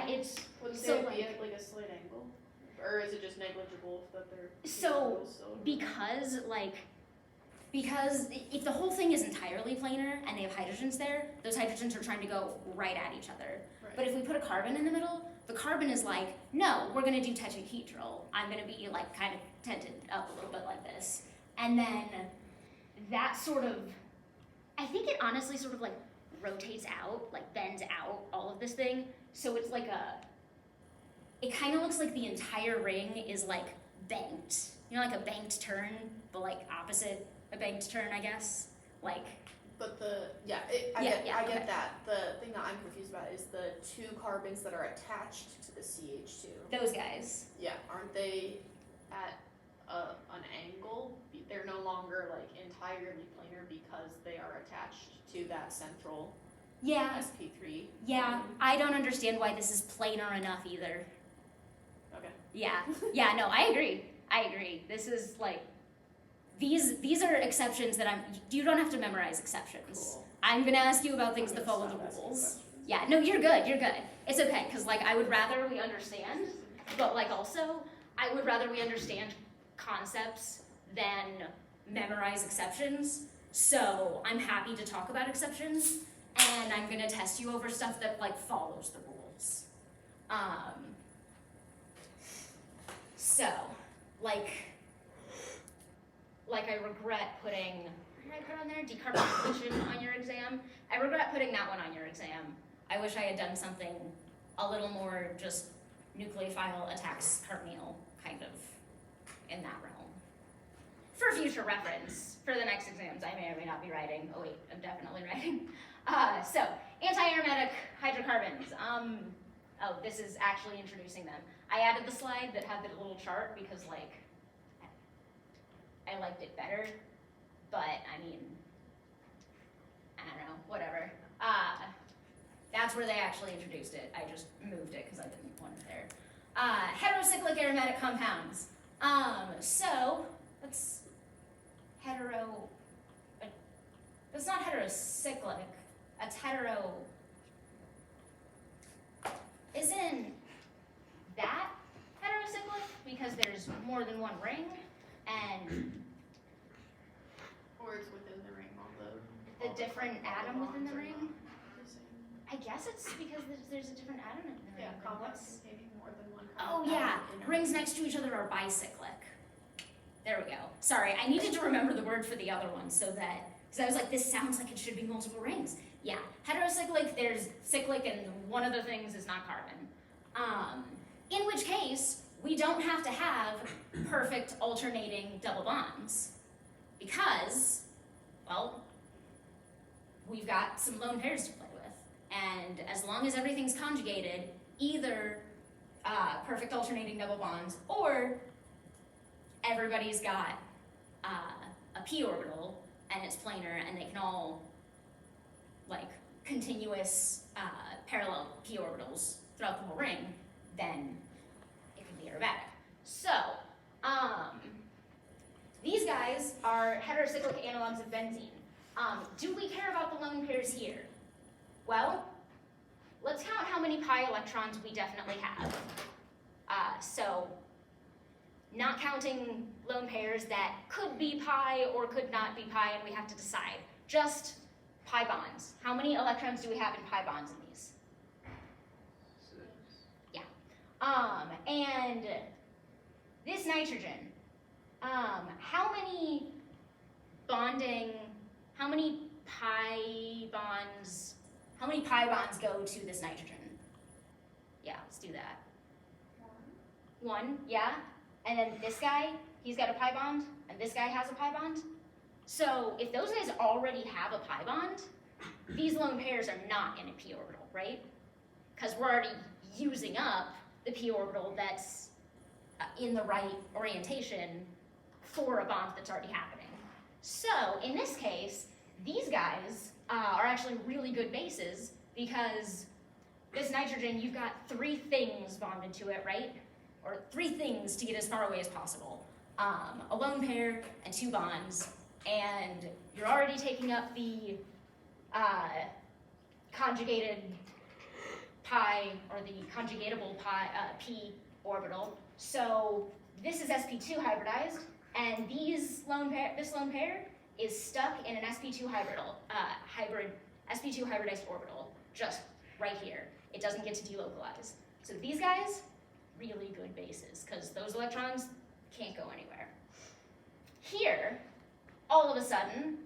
Yeah, it's Would so they be at like a slight angle, or is it just negligible that they're so so because if the whole thing is entirely planar and they have hydrogens there, those hydrogens are trying to go right at each other. Right. But if we put a carbon in the middle, the carbon is like, no, we're gonna do tetrahedral. I'm gonna be like kind of tented up a little bit like this. And then that sort of, I think it honestly sort of like rotates out, like bends out all of this thing. So it's like it kind of looks like the entire ring is like banked. You know, like a banked turn, but like opposite a banked turn, I guess. Like. But I okay. get that. The thing that I'm confused about is the two carbons that are attached to the CH2. Those guys. Yeah, aren't they at an angle? They're no longer like entirely planar because they are attached to that central sp3. Yeah, I don't understand why this is planar enough either. Okay. Yeah, no, I agree. This is like, these are exceptions that you don't have to memorize exceptions. Cool. I'm gonna ask you about things that follow the rules. Yeah, no, you're good. It's okay, because like I would rather we understand, but like also, I would rather we understand concepts than memorize exceptions. So I'm happy to talk about exceptions, and I'm gonna test you over stuff that like follows the rules. So, like I regret putting, what did I put on there? Decarbonization on your exam. I regret putting that one on your exam. I wish I had done something a little more just nucleophile attacks Cartmeal kind of in that realm. For future reference, for the next exams, I may or may not be writing. Oh wait, I'm definitely writing. So, anti-aromatic hydrocarbons. Oh, this is actually introducing them. I added the slide that had the little chart because like, I liked it better, but I mean, I don't know, whatever. That's where they actually introduced it. I just moved it because I didn't want it there. Heterocyclic aromatic compounds. So, let's, it's not heterocyclic, it's isn't that heterocyclic because there's more than one ring and Or it's within the ring, the different atom within the ring? The same. I guess it's because there's a different atom in the ring. Yeah, compounds containing more than one Oh carbon yeah, atom in a rings ring. next to each other are bicyclic. There we go. Sorry, I needed to remember the word for the other one so that, because I was like, this sounds like it should be multiple rings. Yeah, heterocyclic, there's cyclic, and one of the things is not carbon. In which case, we don't have to have perfect alternating double bonds because, well, we've got some lone pairs to play with. And as long as everything's conjugated, either perfect alternating double bonds or everybody's got a p orbital and it's planar and they can all like continuous parallel p orbitals throughout the whole ring, then it can be aromatic. So, these guys are heterocyclic analogs of benzene. Do we care about the lone pairs here? Well, let's count how many pi electrons we definitely have. So, not counting lone pairs that could be pi or could not be pi, and we have to decide. Just pi bonds. How many electrons do we have in pi bonds in these? 6. Yeah. And this nitrogen, how many pi bonds go to this nitrogen? Yeah, let's do that. One, yeah. And then this guy, he's got a pi bond, and this guy has a pi bond. So if those guys already have a pi bond, these lone pairs are not in a p orbital, right? Because we're already using up the p orbital that's in the right orientation for a bond that's already happening. So in this case, these guys are actually really good bases because this nitrogen, you've got 3 things bonded to it, right? Or 3 things to get as far away as possible. A lone pair and 2 bonds, and you're already taking up the conjugated pi, or the conjugatable p orbital. So this is sp2 hybridized, and this lone pair is stuck in an sp2 sp2 hybridized orbital, just right here. It doesn't get to delocalize. So these guys, really good bases, because those electrons can't go anywhere. Here, all of a sudden,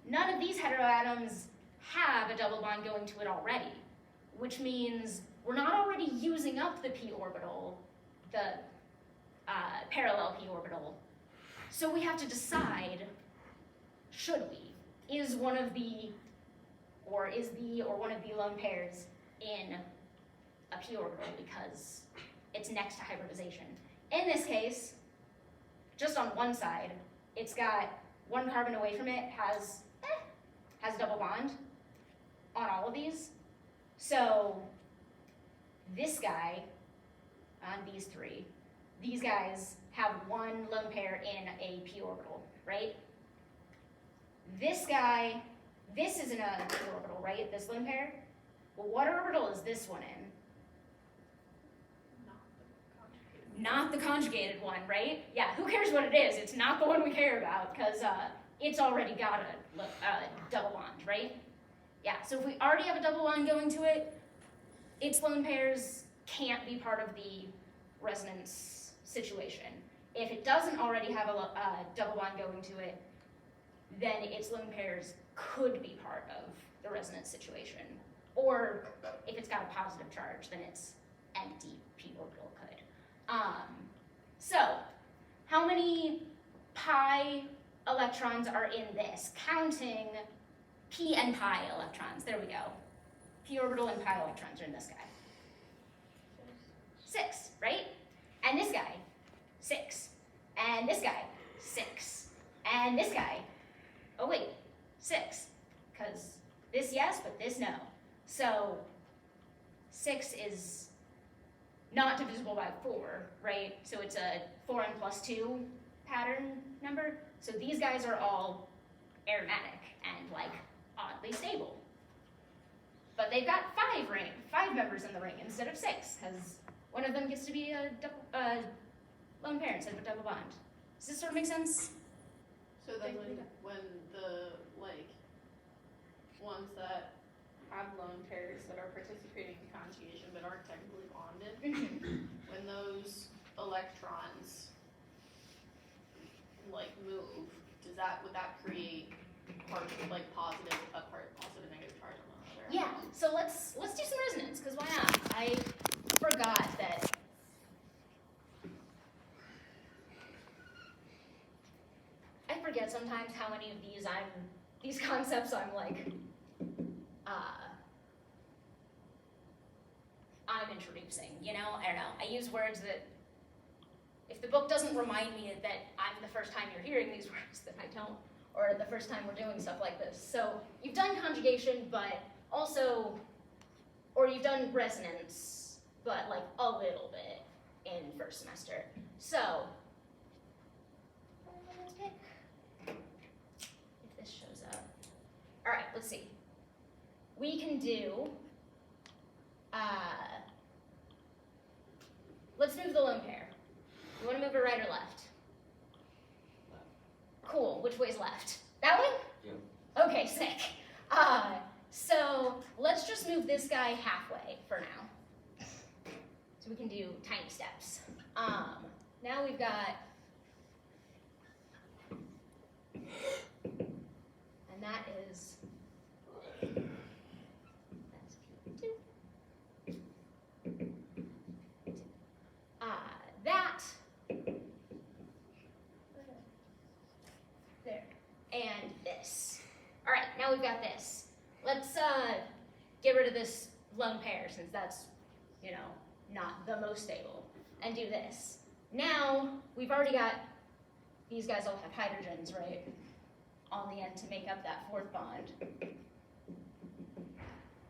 none of these heteroatoms have a double bond going to it already, which means we're not already using up the p orbital, the parallel p orbital. So we have to decide, should we? Is one of the or one of the lone pairs in a p orbital because it's next to hybridization. In this case, just on one side, it's got one carbon away from it, has a double bond on all of these. So this guy on these three, these guys have one lone pair in a p orbital, right? This guy, this is in a p orbital, right? This lone pair. Well, what orbital is this one in? Not the conjugated one, right? Yeah, who cares what it is? It's not the one we care about, because it's already got a double bond, right? Yeah, so if we already have a double bond going to it, its lone pairs can't be part of the resonance situation. If it doesn't already have a double bond going to it, then its lone pairs could be part of the resonance situation. Or if it's got a positive charge, then its empty p orbital could. So, how many pi electrons are in this? Counting p and pi electrons. There we go. P orbital and pi electrons are in this guy. 6, right? And this guy, 6. And this guy, 6. And this guy, oh wait, 6. Because this yes, but this no. So 6 is not divisible by 4, right? So it's a 4n plus 2 pattern number. So these guys are all aromatic and like oddly stable. But they've got 5 members in the ring instead of 6, because one of them gets to be a lone pair instead of a double bond. Does this sort of make sense? So then when the ones that have lone pairs that are participating in conjugation but aren't technically bonded, when those electrons move, would that create positive negative charge on the other? Yeah. So let's do some resonance, because why not? I forgot that. I forget sometimes how many of these concepts I'm I'm introducing, you know? I don't know. I use words that, if the book doesn't remind me that I'm the first time you're hearing these words, then I don't, or the first time we're doing stuff like this. So you've done conjugation, but also, or you've done resonance, but a little bit in first semester. So, let's pick, if this shows up. All right, let's see. We can do, let's move the lone pair. You want to move it right or left? Cool, which way's left? That way? Yeah. Okay, sick. So let's just move this guy halfway for now. So we can do tiny steps. Now we've got, and that is, that's P2. That, there, and this. All right, now we've got this. Let's get rid of this lone pair, since that's, not the most stable, and do this. Now, we've already got, these guys all have hydrogens, right, on the end to make up that 4th bond.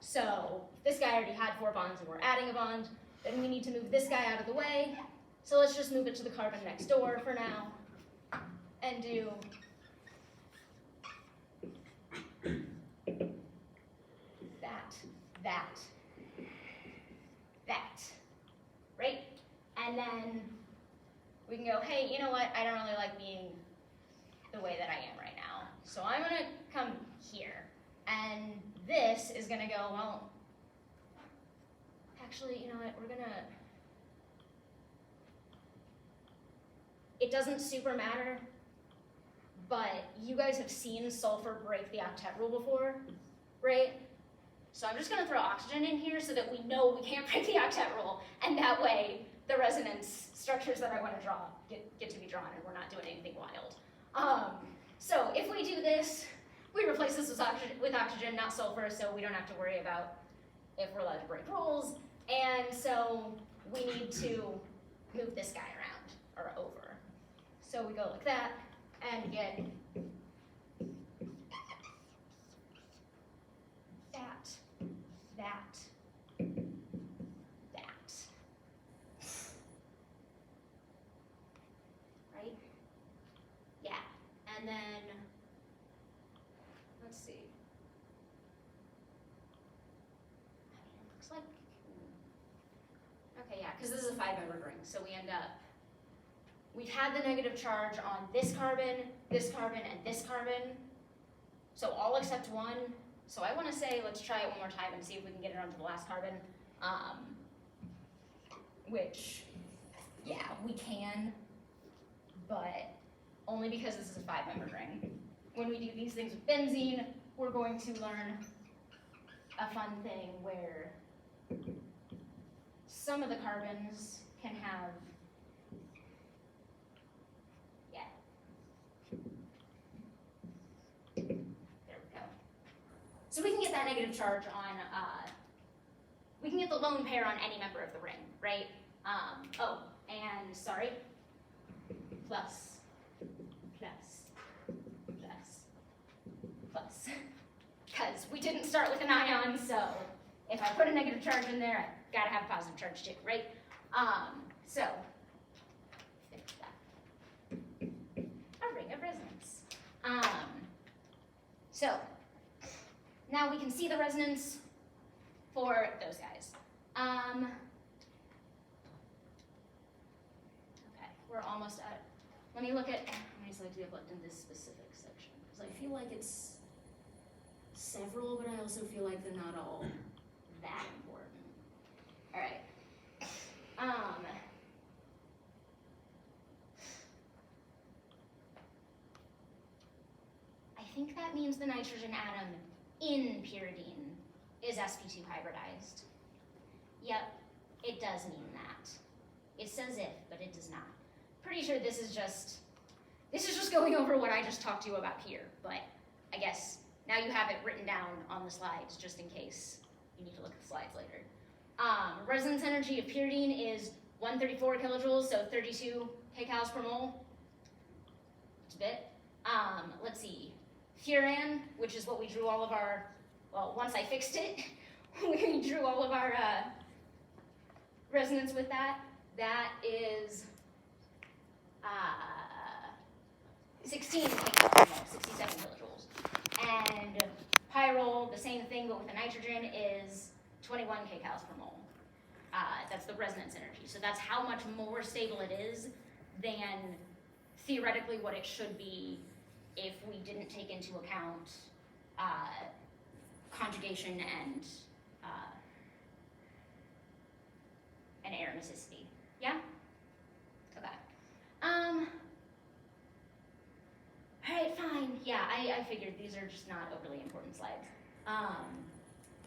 So, if this guy already had 4 bonds and we're adding a bond, then we need to move this guy out of the way. So let's just move it to the carbon next door for now, and do that, that, right? And then we can go, hey, you know what, I don't really like being the way that I am right now. So I'm gonna come here. And this is gonna go, well, actually, you know what, we're gonna, it doesn't super matter, but you guys have seen sulfur break the octet rule before, right? So I'm just gonna throw oxygen in here so that we know we can't break the octet rule, and that way the resonance structures that I wanna draw get to be drawn and we're not doing anything wild. So if we do this, we replace this with oxygen, not sulfur, so we don't have to worry about if we're allowed to break rules. And so we need to move this guy around, or over. So we go like that, and again, that, right? Yeah, and then, let's see. It looks like, okay, yeah, because this is a 5-membered ring, so we end up, we've had the negative charge on this carbon, and this carbon, so all except one. So I want to say, let's try it one more time and see if we can get it onto the last carbon, which, yeah, we can, but only because this is a 5-membered ring. When we do these things with benzene, we're going to learn a fun thing where some of the carbons can have, yeah. There we go. So we can get that negative charge on, we can get the lone pair on any member of the ring, right? Oh, and sorry, plus, because we didn't start with an ion, so if I put a negative charge in there, I've got to have a positive charge too, right? So, fix that. A ring of resonance. So, now we can see the resonance for those guys. Okay, we're almost at, let me look at how many slides we have left in this specific section, because I feel like it's several, but I also feel like they're not all that important. All right. I think that means the nitrogen atom in pyridine is sp2 hybridized. Yep, it does mean that. It says if, but it does not. Pretty sure this is just going over what I just talked to you about here, but I guess now you have it written down on the slides just in case you need to look at the slides later. Resonance energy of pyridine is 134 kilojoules, so 32 kcals per mole. It's a bit. Let's see. Furan, which is what we drew all of our, well, once I fixed it, we drew all of our resonance with that. That is 16 kcals per mole, 67 kilojoules. And pyrrole, the same thing, but with the nitrogen, is 21 kcals per mole. That's the resonance energy. So that's how much more stable it is than theoretically what it should be if we didn't take into account conjugation and aromaticity. Yeah? Okay. All right, fine. Yeah, I figured these are just not overly important slides.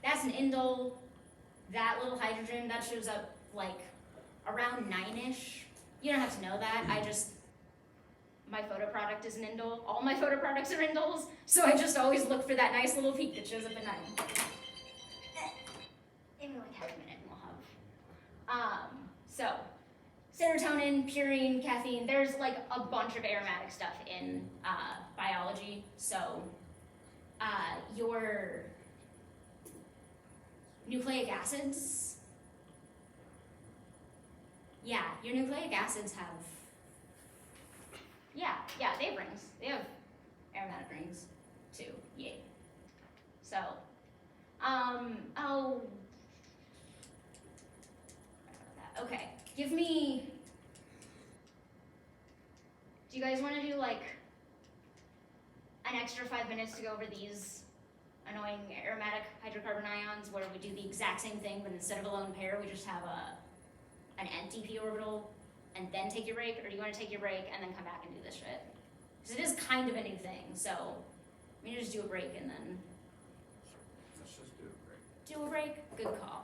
That's an indole. That little hydrogen, that shows up like around 9-ish. You don't have to know that. My photo product is an indole. All my photo products are indoles, so I just always look for that nice little peak that shows up at 9. Maybe like half a minute and we'll have. So, serotonin, purine, caffeine, there's like a bunch of aromatic stuff in biology, so your nucleic acids, yeah, your nucleic acids have, yeah, they have rings. They have aromatic rings too, yay. So, oh, Give me. Do you guys want to do like an extra 5 minutes to go over these annoying aromatic hydrocarbon ions where we do the exact same thing, but instead of a lone pair, we just have an empty p orbital and then take your break? Or do you want to take your break and then come back and do this shit? Because it is kind of a new thing, so we need to just do a break and then Let's just do a break. do a break. Good call.